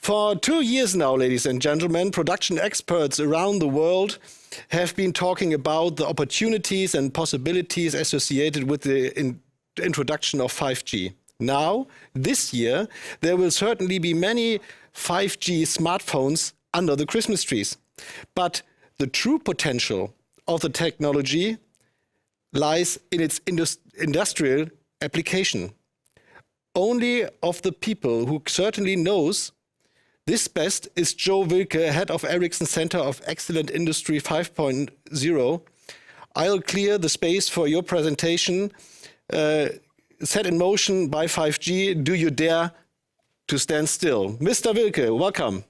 For 2 years now, ladies and gentlemen, production experts around the world have been talking about the opportunities and possibilities associated with the introduction of 5G. Now, this year, there will certainly be many 5G smartphones under the Christmas trees. But the true potential of the technology lies in its industrial application. Only of the people who certainly knows this best is Joe Wilke, head of Ericsson Center of Excellent Industry 5.0. I'll clear the space for your presentation. Set in motion by 5G, do you dare to stand still? Mr. Wilke, welcome.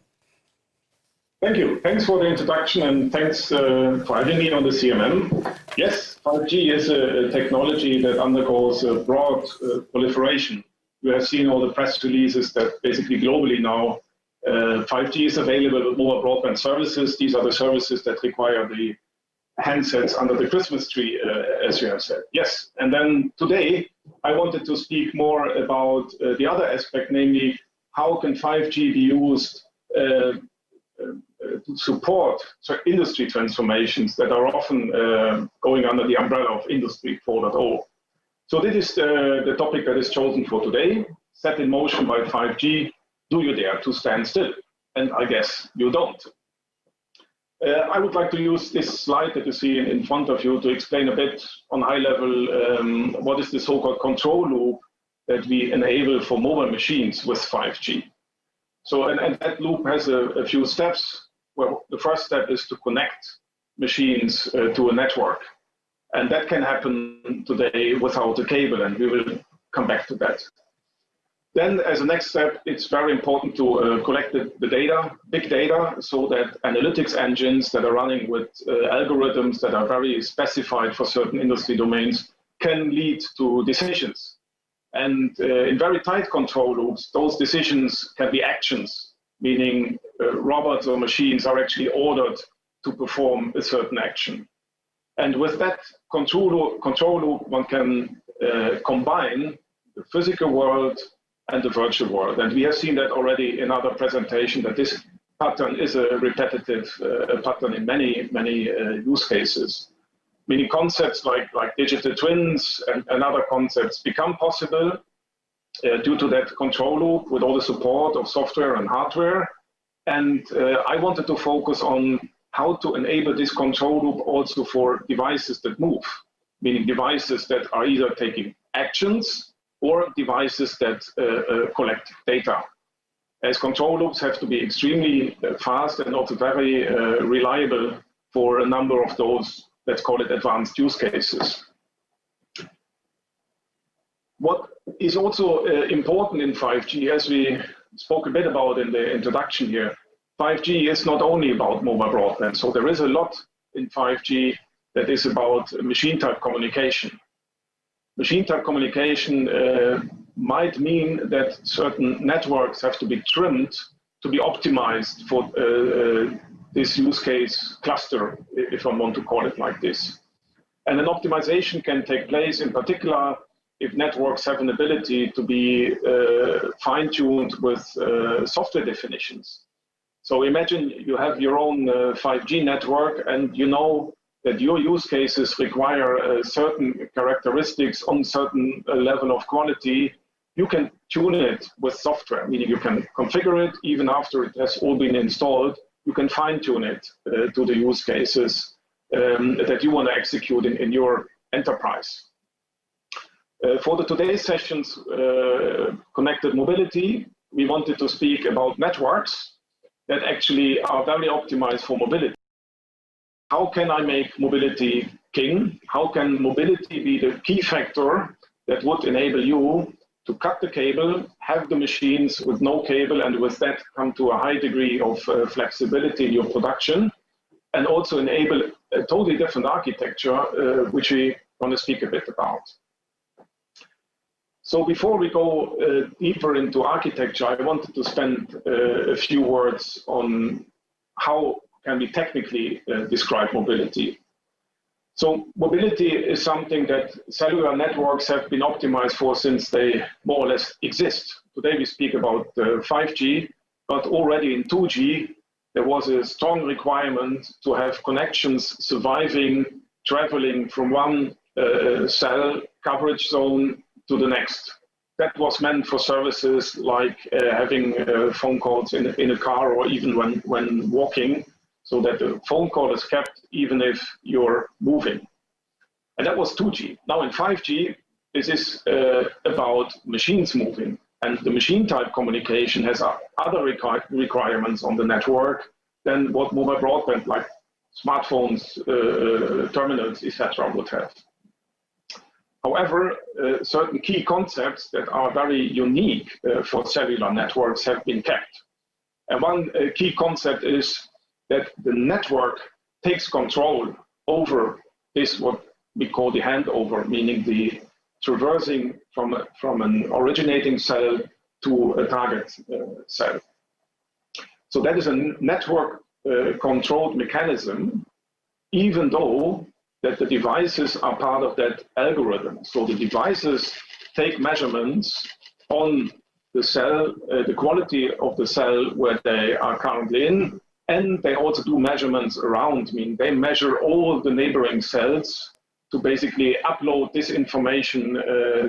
Thank you. Thanks for the introduction and thanks for having me on the CMM. Yes, 5G is a technology that undergoes a broad proliferation. You have seen all the press releases that basically globally now 5G is available with mobile broadband services. These are the services that require the handsets under the Christmas tree, as you have said. Yes, and then today I wanted to speak more about the other aspect, namely how can 5G be used to support industry transformations that are often going under the umbrella of Industry 4.0. So this is the topic that is chosen for today, set in motion by 5G. Do you dare to stand still? And I guess you don't. I would like to use this slide that you see in front of you to explain a bit on high level what is the so-called control loop that we enable for mobile machines with 5G. So, and that loop has a few steps. Well, the first step is to connect machines to a network. And that can happen today without a cable, and we will come back to that. Then, as a next step, it's very important to collect the data, big data, so that analytics engines that are running with algorithms that are very specified for certain industry domains can lead to decisions. And in very tight control loops, those decisions can be actions, meaning robots or machines are actually ordered to perform a certain action. And with that control loop, one can combine the physical world and the virtual world. And we have seen that already in other presentations, that this pattern is a repetitive pattern in many use cases. Meaning concepts like digital twins and other concepts become possible due to that control loop with all the support of software and hardware. And I wanted to focus on how to enable this control loop also for devices that move, meaning devices that are either taking actions or devices that collect data. As control loops have to be extremely fast and also very reliable for a number of those, let's call it advanced use cases. What is also important in 5G, as we spoke a bit about in the introduction here, 5G is not only about mobile broadband. So there is a lot in 5G that is about machine type communication. Machine type communication might mean that certain networks have to be trimmed to be optimized for this use case cluster, if I want to call it like this. And an optimization can take place in particular if networks have an ability to be fine-tuned with software definitions. So imagine you have your own 5G network and you know that your use cases require certain characteristics on certain level of quality. You can tune it with software, meaning you can configure it even after it has all been installed. You can fine-tune it to the use cases that you want to execute in your enterprise. For today's sessions, Connected Mobility, we wanted to speak about networks that actually are very optimized for mobility. How can I make mobility king? How can mobility be the key factor that would enable you to cut the cable, have the machines with no cable, and with that come to a high degree of flexibility in your production, and also enable a totally different architecture, which we want to speak a bit about. So before we go deeper into architecture, I wanted to spend a few words on how can we technically describe mobility. So mobility is something that cellular networks have been optimized for since they more or less exist. Today we speak about 5G, but already in 2G, there was a strong requirement to have connections surviving, traveling from one cell coverage zone to the next. That was meant for services like having phone calls in a car or even when walking, so that the phone call is kept even if you're moving. And that was 2G. Now in 5G, this is about machines moving. And the machine type communication has other requirements on the network than what mobile broadband like smartphones, terminals, etc. would have. However, certain key concepts that are very unique for cellular networks have been kept. And one key concept is that the network takes control over this, what we call the handover, meaning the traversing from an originating cell to a target cell. So that is a network controlled mechanism, even though that the devices are part of that algorithm. So the devices take measurements on the cell, the quality of the cell where they are currently in, and they also do measurements around, meaning they measure all the neighboring cells to basically upload this information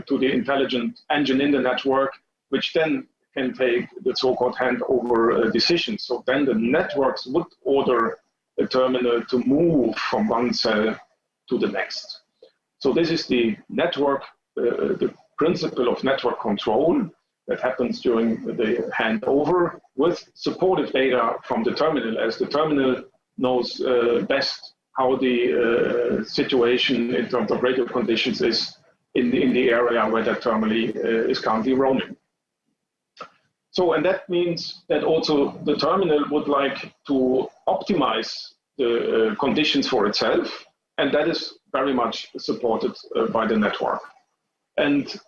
to the intelligent engine in the network, which then can take the so-called handover decisions. So then the networks would order a terminal to move from one cell to the next. So this is the network, the principle of network control that happens during the handover with supportive data from the terminal, as the terminal knows best how the situation in terms of radio conditions is in the area where that terminal is currently roaming. So, and that means that also the terminal would like to optimize the conditions for itself, and that is very much supported by the network. And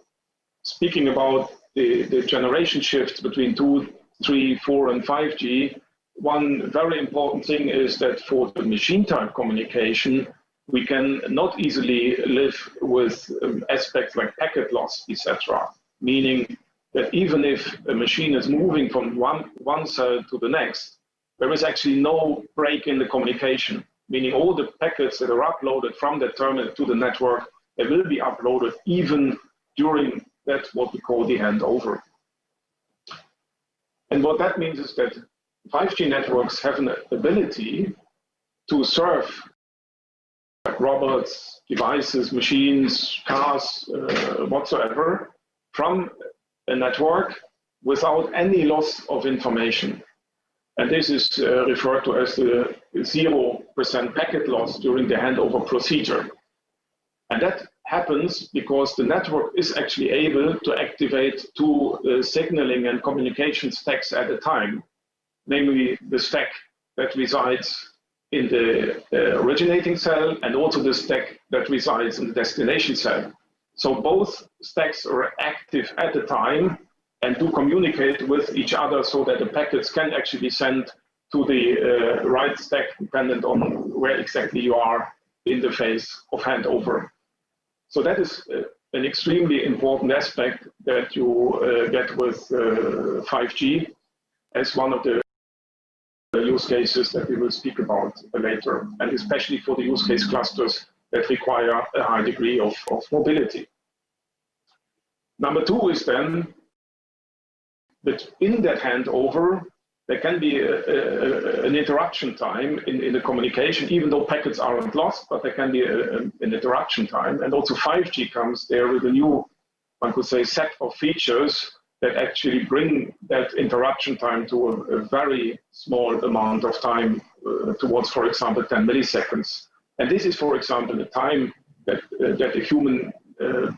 speaking about the generation shift between 2, 3, 4, and 5G, one very important thing is that for the machine type communication, we can not easily live with aspects like packet loss, etc. Meaning that even if a machine is moving from one cell to the next, there is actually no break in the communication. Meaning all the packets that are uploaded from the terminal to the network, they will be uploaded even during that, what we call the handover. And what that means is that 5G networks have an ability to serve robots, devices, machines, cars, whatsoever, from a network without any loss of information. And this is referred to as the 0% packet loss during the handover procedure. And that happens because the network is actually able to activate two signaling and communication stacks at a time, namely the stack that resides in the originating cell and also the stack that resides in the destination cell. So both stacks are active at a time and do communicate with each other so that the packets can actually be sent to the right stack dependent on where exactly you are in the phase of handover. So that is an extremely important aspect that you get with 5G as one of the use cases that we will speak about later, and especially for the use case clusters that require a high degree of mobility. Number two is then that in that handover, there can be an interruption time in the communication, even though packets aren't lost, but there can be an interruption time. And also 5G comes there with a new, one could say, set of features that actually bring that interruption time to a very small amount of time towards, for example, 10 milliseconds. And this is, for example, the time that a human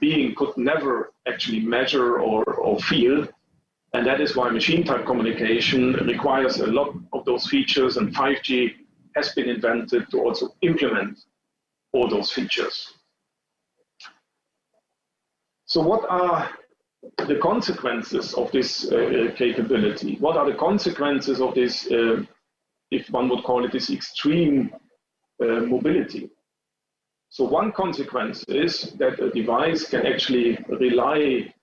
being could never actually measure or feel. And that is why machine type communication requires a lot of those features, and 5G has been invented to also implement all those features. So what are the consequences of this capability? What are the consequences of this, if one would call it this extreme mobility? So one consequence is that a device can actually rely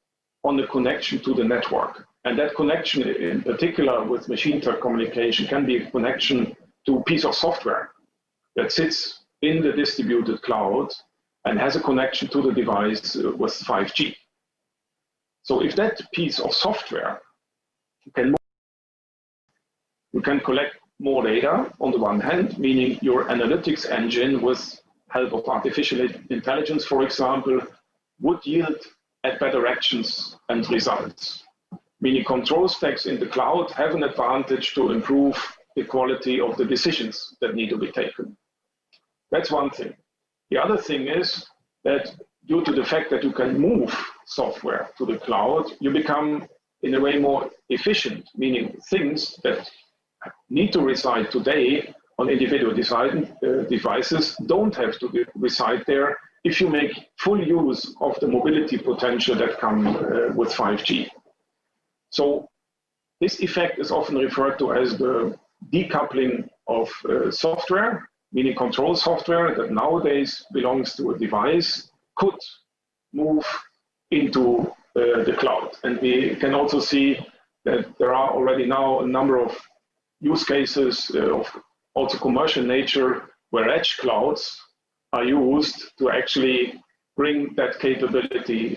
on the connection to the network. And that connection, in particular with machine-to communication, can be a connection to a piece of software that sits in the distributed cloud and has a connection to the device with 5G. So if that piece of software can you can collect more data on the one hand, meaning your analytics engine with help of artificial intelligence, for example, would yield at better actions and results. Meaning control stacks in the cloud have an advantage to improve the quality of the decisions that need to be taken. That's one thing. The other thing is that due to the fact that you can move software to the cloud, you become in a way more efficient, meaning things that need to reside today on individual devices don't have to reside there if you make full use of the mobility potential that comes with 5G. So this effect is often referred to as the decoupling of software, meaning control software that nowadays belongs to a device could move into the cloud. And we can also see that there are already now a number of use cases of also commercial nature where edge clouds are used to actually bring that capability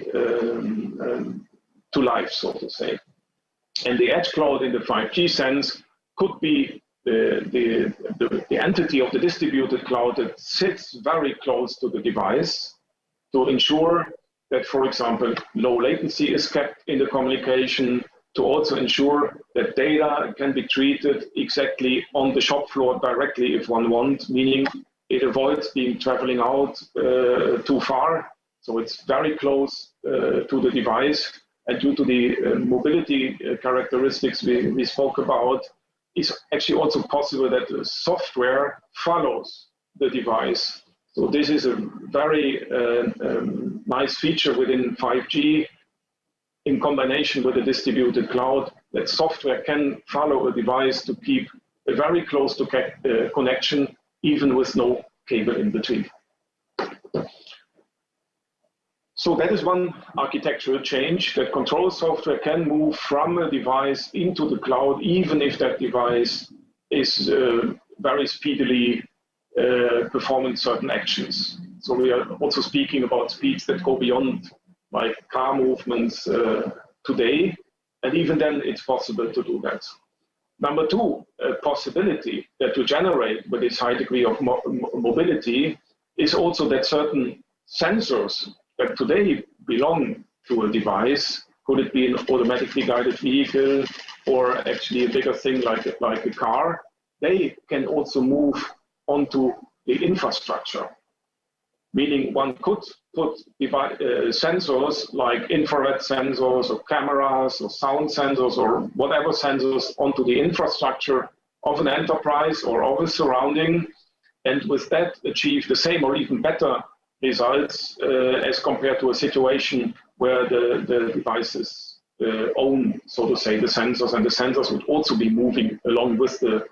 to life, so to say. And the edge cloud in the 5G sense could be the entity of the distributed cloud that sits very close to the device to ensure that, for example, low latency is kept in the communication, to also ensure that data can be treated exactly on the shop floor directly if one wants, meaning it avoids traveling out too far. So it's very close to the device. And due to the mobility characteristics we spoke about, it's actually also possible that the software follows the device. So this is a very nice feature within 5G in combination with the distributed cloud, that software can follow a device to keep a very close to connection, even with no cable in between. So that is one architectural change, that control software can move from a device into the cloud, even if that device is very speedily performing certain actions. So we are also speaking about speeds that go beyond like car movements today, and even then it's possible to do that. Number two, a possibility that you generate with this high degree of mobility is also that certain sensors that today belong to a device, could it be an automatically guided vehicle or actually a bigger thing like a car, they can also move onto the infrastructure. Meaning one could put sensors like infrared sensors or cameras or sound sensors or whatever sensors onto the infrastructure of an enterprise or of a surrounding, and with that achieve the same or even better results as compared to a situation where the devices own, so to say, the sensors, and the sensors would also be moving along with the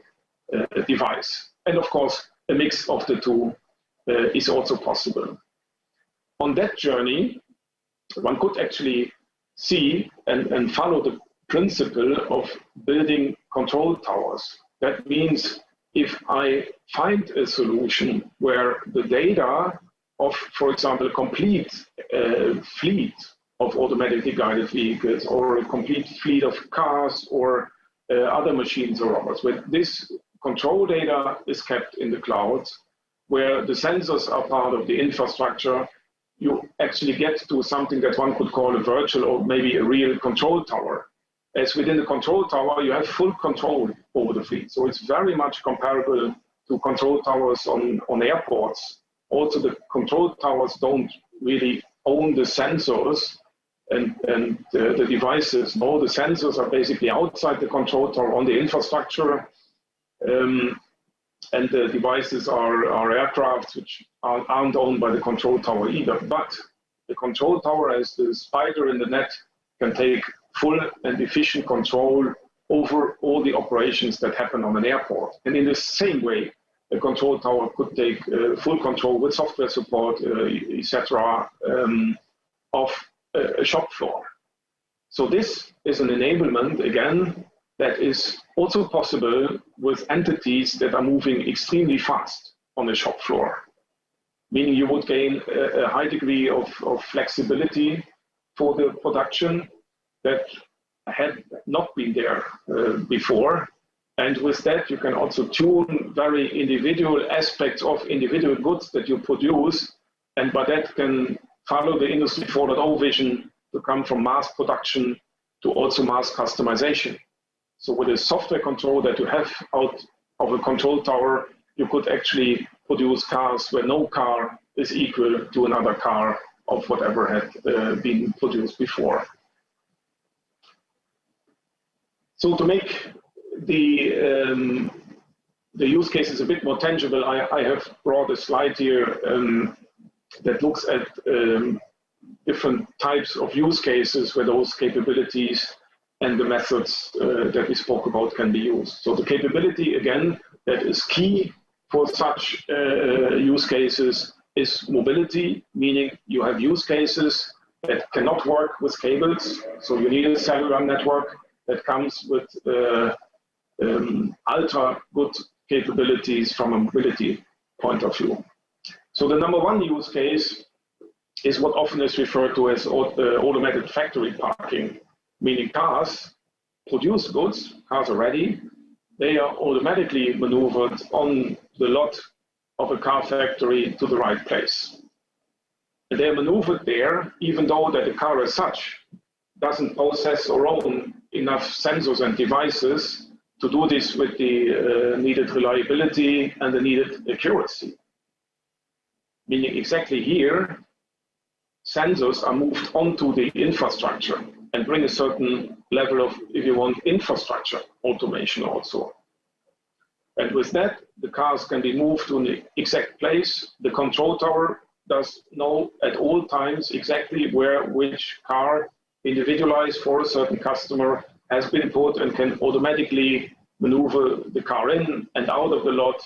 device. And of course, a mix of the two is also possible. On that journey, one could actually see and follow the principle of building control towers. That means if I find a solution where the data of, for example, a complete fleet of automatically guided vehicles or a complete fleet of cars or other machines or robots, where this control data is kept in the cloud, where the sensors are part of the infrastructure, you actually get to something that one could call a virtual or maybe a real control tower. As within the control tower, you have full control over the fleet. So it's very much comparable to control towers on airports. Also, the control towers don't really own the sensors and the devices. No, the sensors are basically outside the control tower on the infrastructure. And the devices are aircraft which aren't owned by the control tower either. But the control tower, as the spider in the net, can take full and efficient control over all the operations that happen on an airport. And in the same way, the control tower could take full control with software support, etc., of a shop floor. So this is an enablement, again, that is also possible with entities that are moving extremely fast on the shop floor, meaning you would gain a high degree of flexibility for the production that had not been there before. And with that, you can also tune very individual aspects of individual goods that you produce, and by that can follow the Industry 4.0 vision to come from mass production to also mass customization. So with a software control that you have out of a control tower, you could actually produce cars where no car is equal to another car of whatever had been produced before. So to make the use cases a bit more tangible, I have brought a slide here that looks at different types of use cases where those capabilities and the methods that we spoke about can be used. So the capability, again, that is key for such use cases is mobility, meaning you have use cases that cannot work with cables. So you need a cellular network that comes with ultra good capabilities from a mobility point of view. So the number one use case is what often is referred to as automated factory parking, meaning cars produce goods, cars are ready, they are automatically maneuvered on the lot of a car factory to the right place. And they are maneuvered there, even though that the car as such doesn't possess or own enough sensors and devices to do this with the needed reliability and the needed accuracy. Meaning exactly here, sensors are moved onto the infrastructure and bring a certain level of, if you want, infrastructure automation also. And with that, the cars can be moved to the exact place. The control tower does know at all times exactly where which car individualized for a certain customer has been put and can automatically maneuver the car in and out of the lot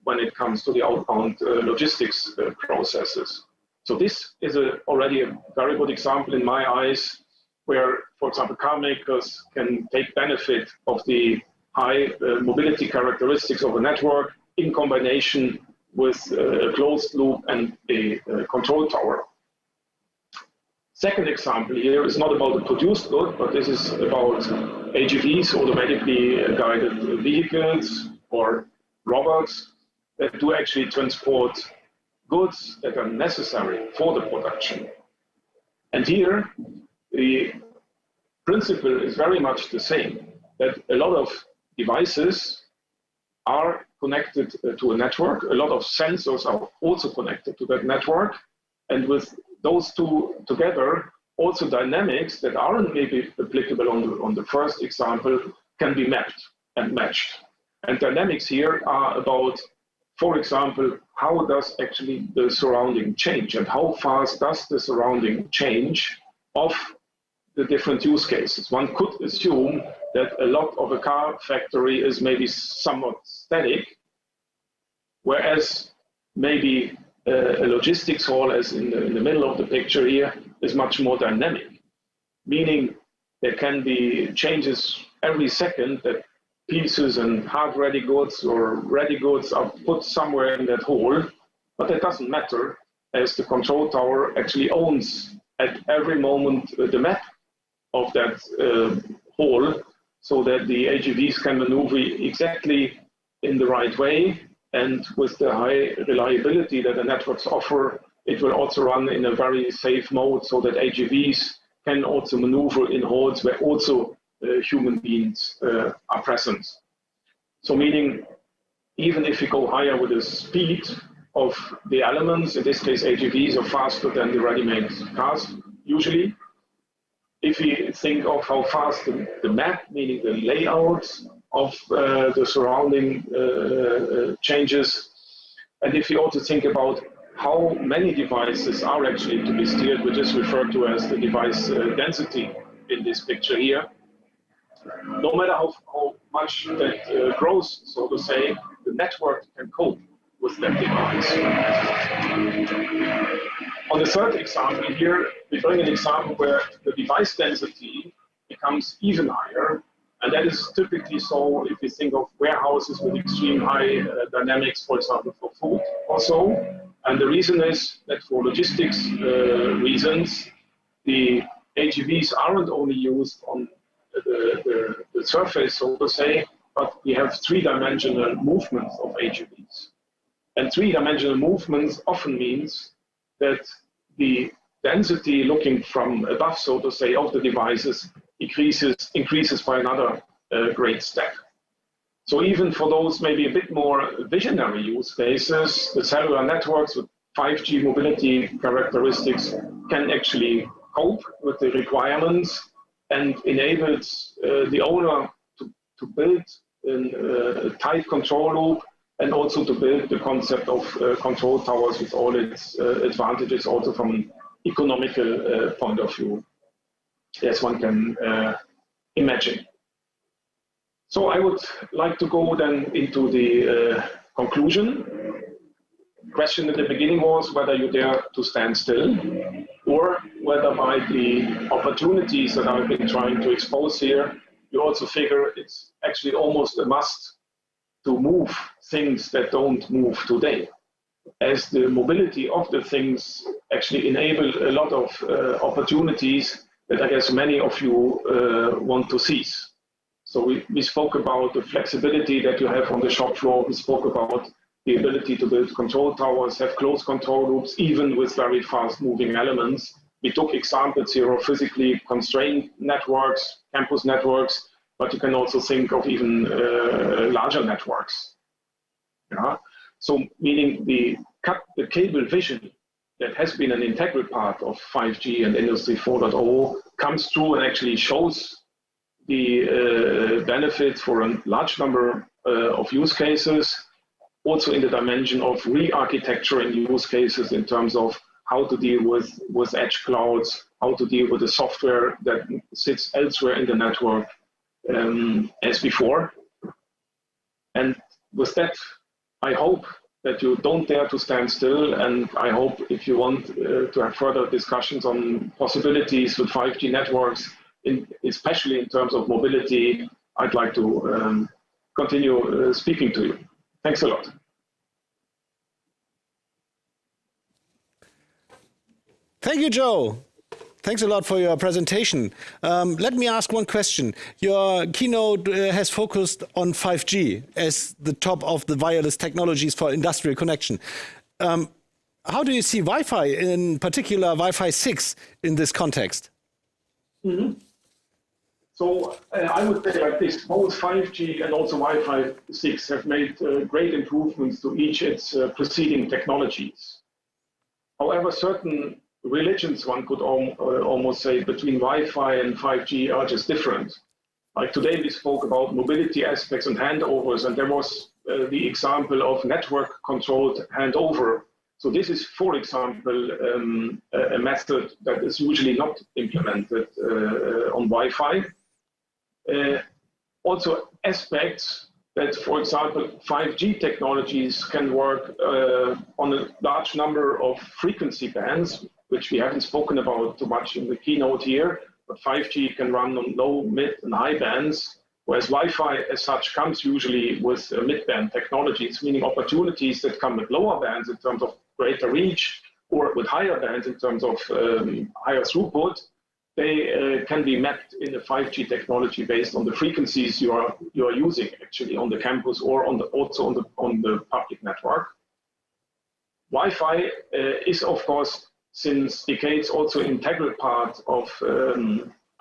when it comes to the outbound logistics processes. So this is already a very good example in my eyes where, for example, car makers can take benefit of the high mobility characteristics of a network in combination with a closed loop and a control tower. Second example here is not about the produced good, but this is about AGVs, automatically guided vehicles, or robots that do actually transport goods that are necessary for the production. And here, the principle is very much the same, that a lot of devices are connected to a network, a lot of sensors are also connected to that network, and with those two together, also dynamics that aren't maybe applicable on the first example can be mapped and matched. And dynamics here are about, for example, how does actually the surrounding change and how fast does the surrounding change of the different use cases. One could assume that a lot of a car factory is maybe somewhat static, whereas maybe a logistics hall, as in the middle of the picture here, is much more dynamic, meaning there can be changes every second that pieces and hard-ready goods or ready goods are put somewhere in that hole, but that doesn't matter as the control tower actually owns at every moment the map of that hole so that the AGVs can maneuver exactly in the right way. And with the high reliability that the networks offer, it will also run in a very safe mode so that AGVs can also maneuver in holes where also human beings are present. So meaning, even if you go higher with the speed of the elements, in this case AGVs are faster than the ready-made cars usually. If you think of how fast the map, meaning the layout of the surrounding changes, and if you also think about how many devices are actually to be steered, which is referred to as the device density in this picture here, no matter how much that grows, so to say, the network can cope with that device. On the third example here, we bring an example where the device density becomes even higher. And that is typically so if you think of warehouses with extreme high dynamics, for example, for food or so. And the reason is that for logistics reasons, the AGVs aren't only used on the surface, so to say, but we have three-dimensional movements of AGVs. And three-dimensional movements often means that the density looking from above, so to say, of the devices increases by another great step. So even for those maybe a bit more visionary use cases, the cellular networks with 5G mobility characteristics can actually cope with the requirements and enables the owner to build a tight control loop and also to build the concept of control towers with all its advantages also from an economical point of view, as one can imagine. So I would like to go then into the conclusion. The question at the beginning was whether you dare to stand still or whether by the opportunities that I've been trying to expose here, you also figure it's actually almost a must to move things that don't move today, as the mobility of the things actually enable a lot of opportunities that I guess many of you want to seize. So we spoke about the flexibility that you have on the shop floor. We spoke about the ability to build control towers, have closed control loops, even with very fast moving elements. We took examples here of physically constrained networks, campus networks, but you can also think of even larger networks. Yeah? So meaning the cable vision that has been an integral part of 5G and Industry 4.0 comes through and actually shows the benefit for a large number of use cases, also in the dimension of re-architecturing use cases in terms of how to deal with edge clouds, how to deal with the software that sits elsewhere in the network as before. And with that, I hope that you don't dare to stand still, and I hope if you want to have further discussions on possibilities with 5G networks, especially in terms of mobility, I'd like to continue speaking to you. Thanks a lot. Thank you, Joe. Thanks a lot for your presentation. Let me ask one question. Your keynote has focused on 5G as the top of the wireless technologies for industrial connection. How do you see Wi-Fi, in particular Wi-Fi 6, in this context? Mm-hmm. So I would say like this, both 5G and also Wi-Fi 6 have made great improvements to each its preceding technologies. However, certain religions, one could almost say, between Wi-Fi and 5G are just different. Like today we spoke about mobility aspects and handovers, and there was the example of network-controlled handover. So this is, for example, a method that is usually not implemented on Wi-Fi. Also aspects that, for example, 5G technologies can work on a large number of frequency bands, which we haven't spoken about too much in the keynote here, but 5G can run on low, mid, and high bands, whereas Wi-Fi as such comes usually with mid-band technologies, meaning opportunities that come with lower bands in terms of greater reach, or with higher bands in terms of higher throughput. They can be mapped in the 5G technology based on the frequencies you are using actually on the campus or also on the public network. Wi-Fi is, of course, since decades also an integral part of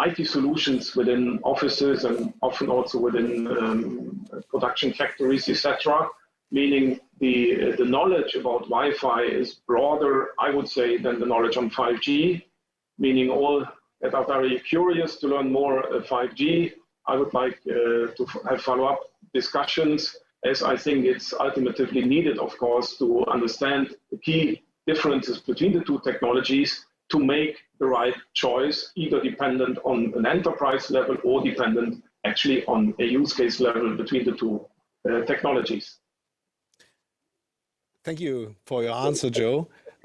IT solutions within offices and often also within production factories, etc. Meaning the knowledge about Wi-Fi is broader, I would say, than the knowledge on 5G. Meaning all that are very curious to learn more 5G, I would like to have follow-up discussions, as I think it's ultimately needed, of course, to understand the key differences between the two technologies to make the right choice, either dependent on an enterprise level or dependent actually on a use case level between the two technologies. Thank you for your answer, Joe.